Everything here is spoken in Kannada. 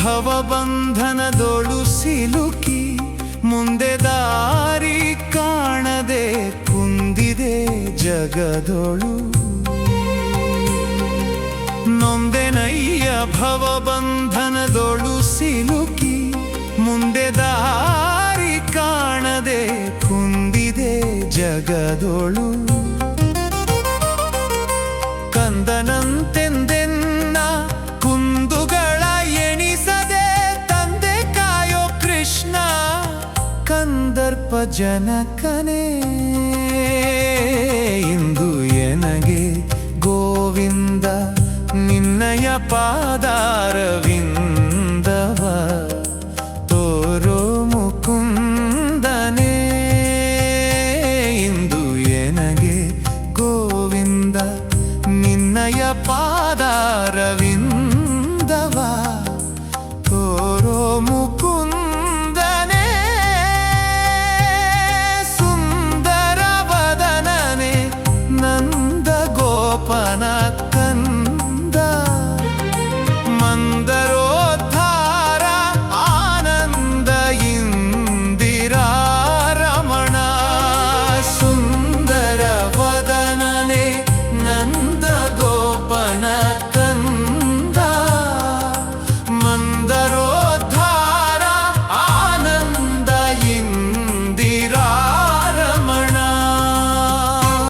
ಭವಬಂಧನದೊಳು ಸಿಲುಕಿ ಮುಂದೆ ದಾರಿ ಕಾಣದೆ ಕುಂದಿದೆ ಜಗದೊಳು. ನೊಂದೆನಯ್ಯ ಭವಬಂಧನದೊಳು ಸಿಲುಕಿ ಮುಂದೆ ದಾರಿ ಕಾಣದೆ ಕುಂದಿದೆ ಜಗದೊಳು. ಕಂದನಂತೆಂದೆನ್ನ ಕುಂದುಗಳ ಎಣಿಸದೆ ತಂದೆ ಕಾಯೋ ಕೃಷ್ಣ ಕಂದರ್ಪ ಜನಕನೇ. ಇಂದು ಎನಗೆ ಗೋವಿಂದ ನಿನ್ನಯ ಪಾದಾರವಿಂದವ ತೋರೋ ಮುಕುಂದನೇ. ಇಂದು ಎನಗೆ ಗೋವಿಂದ ನಿನ್ನಯ ಪಾದಾರವಿಂದವ